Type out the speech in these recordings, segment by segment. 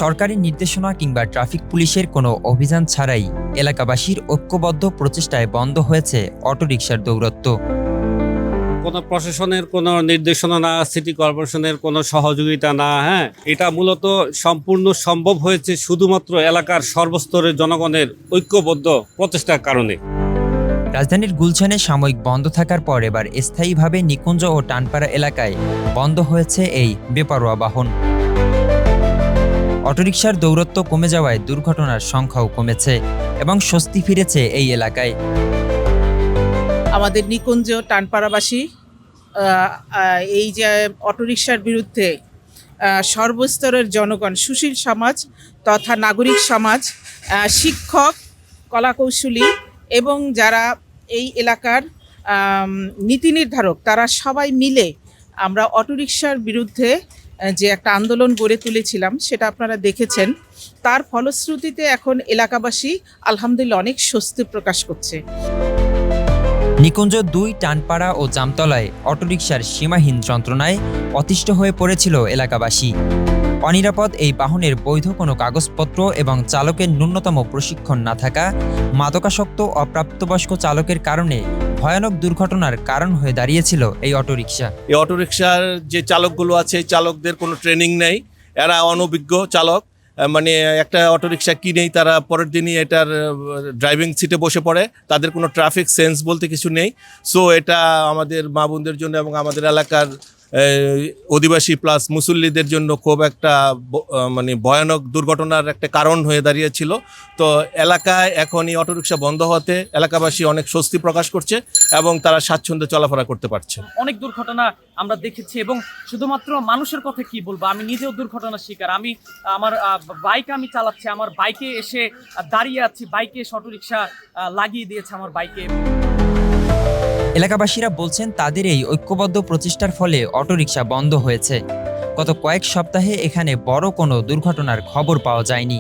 সরকারি নির্দেশনা কিংবা ট্রাফিক পুলিশের কোনো অভিযান ছাড়াই এলাকাবাসীর ঐক্যবদ্ধ প্রচেষ্টায় বন্ধ হয়েছে অটোরিকশার দৌরত্ব। কোনো প্রশাসনের কোনো নির্দেশনা না, সিটি কর্পোরেশনের কোনো সহযোগিতা না, এটা মূলত সম্পূর্ণ সম্ভব হয়েছে শুধুমাত্র এলাকার সর্বস্তরের জনগণের ঐক্যবদ্ধ প্রচেষ্টার কারণে। রাজধানীর গুলশানে সাময়িক বন্ধ থাকার পর এবার স্থায়ীভাবে নিকুঞ্জ ও টানপাড়া এলাকায় বন্ধ হয়েছে এই বেপরোয়া বাহন। অটোরিকশার দৌরত্ব কমে যাওয়ায় দুর্ঘটনার সংখ্যাও কমেছে এবং স্বস্তি ফিরেছে এই এলাকায়। আমাদের নিকুঞ্জ টানপাড়াবাসী এই যে অটোরিকশার বিরুদ্ধে সর্বস্তরের জনগণ, সুশীল সমাজ তথা নাগরিক সমাজ, শিক্ষক, কলাকৌশলী এবং যারা এই এলাকার নীতি নির্ধারক, তারা সবাই মিলে আমরা অটোরিকশার বিরুদ্ধে যে একটা আন্দোলন গড়ে তুলেছিলাম সেটা আপনারা দেখেছেন। তার ফলশ্রুতিতে এখন এলাকাবাসী আলহামদুলিল্লাহ অনেক স্বস্তি প্রকাশ করছে। নিকুঞ্জ ২, টানপাড়া ও জামতলায় অটোরিকশার সীমাহীন যন্ত্রণায় অতিষ্ঠ হয়ে পড়েছিল এলাকাবাসী। অনিরাপদ এই বাহনের বৈধ কোনো কাগজপত্র এবং চালকের ন্যূনতম প্রশিক্ষণ না থাকা, মাদকাসক্ত অপ্রাপ্তবয়স্ক চালকের কারণে ভয়ানক দুর্ঘটনার কারণ হয়ে দাঁড়িয়েছিল এই অটোরিকশা। এই অটোরিকশার যে চালকগুলো আছে, চালকদের কোনো ট্রেনিং নেই, এরা অনভিজ্ঞ চালক। মানে একটা অটোরিকশা কিনেই তারা পরের দিনই এটার ড্রাইভিং সিটে বসে পড়ে, তাদের কোনো ট্রাফিক সেন্স বলতে কিছু নেই। সো এটা আমাদের মা বোনদের জন্য এবং আমাদের এলাকার অধিবাসী প্লাস মুসল্লিদের জন্য খুব একটা মানে ভয়ানক দুর্ঘটনার একটা কারণ হয়ে দাঁড়িয়েছিল। তো এলাকায় এখন এই অটোরিকশা বন্ধ হতে এলাকাবাসী অনেক স্বস্তি প্রকাশ করছে এবং তারা স্বাচ্ছন্দ্যে চলাফেরা করতে পারছে। অনেক দুর্ঘটনা আমরা দেখেছি এবং শুধুমাত্র মানুষের কথা কি বলবো, আমি নিজেও দুর্ঘটনার শিকার। আমি আমার বাইক আমি চালাচ্ছি, আমার বাইকে এসে দাঁড়িয়ে আছি, বাইকে এসে অটোরিকশা লাগিয়ে দিয়েছে আমার বাইকে। এলাকাবাসীরা বলছেন তাদের এই ঐক্যবদ্ধ প্রচেষ্টার ফলে অটোরিকশা বন্ধ হয়েছে। গত কয়েক সপ্তাহে এখানে বড় কোনো দুর্ঘটনার খবর পাওয়া যায়নি,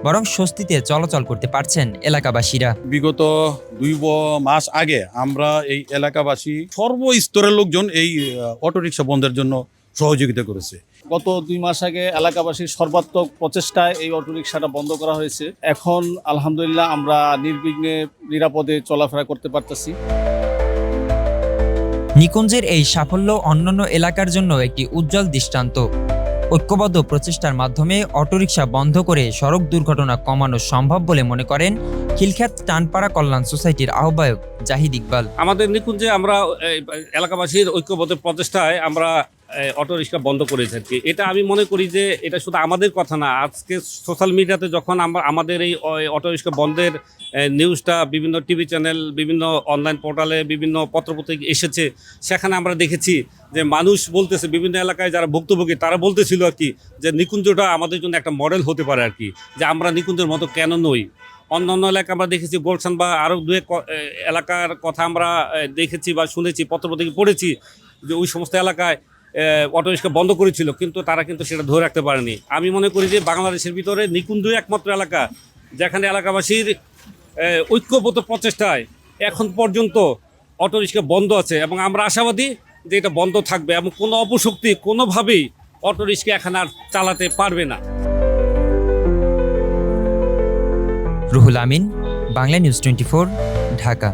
বরং স্বস্তিতে চলাচল করতে পারছেন এলাকাবাসীরা। বিগত 2 মাস আগে আমরা এই এলাকাবাসী সর্বস্তরের লোকজন এই অটোরিকশা বন্ধের জন্য সহযোগিতা করেছে। গত 2 মাস আগে এলাকাবাসীর সর্বাত্মক প্রচেষ্টায় এই অটোরিকশাটা বন্ধ করা হয়েছে। এখন আলহামদুলিল্লাহ আমরা নির্বিঘ্নে নিরাপদে চলাফেরা করতে পারতেছি। নিকুঞ্জের এই সাফল্য অন্যান্য এলাকার জন্য একটি উজ্জ্বল দৃষ্টান্ত। ঐক্যবদ্ধ প্রচেষ্টার মাধ্যমে অটোরিকশা বন্ধ করে সড়ক দুর্ঘটনা কমানো সম্ভব বলে মনে করেন খিলখ্যাত টানপাড়া কল্যাণ সোসাইটির আহ্বায়ক জাহিদ ইকবাল। আমাদের নিকুঞ্জে আমরা এলাকাবাসীর ঐক্যবদ্ধ প্রচেষ্টায় আমরা অটোরিকশা বন্ধ করেছি আর কি। এটা আমি মনে করি যে এটা শুধু আমাদের কথা না, আজকে সোশ্যাল মিডিয়াতে যখন আমাদের এই অটোরিকশা বন্ধের নিউজটা বিভিন্ন টিভি চ্যানেল, বিভিন্ন অনলাইন পোর্টালে, বিভিন্ন পত্রপত্রিকা এসেছে, সেখানে আমরা দেখেছি যে মানুষ বলতেছে, বিভিন্ন এলাকায় যারা ভুক্তভোগী তারা বলতেছিল আর কি যে নিকুঞ্জটা আমাদের জন্য একটা মডেল হতে পারে আর কি, যে আমরা নিকুঞ্জের মতো কেন নই। অন্যান্য এলাকা আমরা দেখেছি, গুলশান বা আরও 2 এলাকার কথা আমরা দেখেছি বা শুনেছি, পত্রপত্রিকা পড়েছি যে ওই সমস্ত এলাকায় অটোরিকশা বন্ধ করেছিল, কিন্তু তারা কিন্তু সেটা ধরে রাখতে পারেনি। আমি মনে করি যে বাংলাদেশের ভিতরে নিকুঞ্জই একমাত্র এলাকা যেখানে এলাকাবাসীর ঐক্যবদ্ধ প্রচেষ্টায় এখন পর্যন্ত অটোরিকশা বন্ধ আছে এবং আমরা আশাবাদী যে এটা বন্ধ থাকবে এবং কোনো অপশক্তি কোনোভাবেই অটোরিকশা এখন আর চালাতে পারবে না। রুহুল আমিন, বাংলা নিউজ 24, ঢাকা।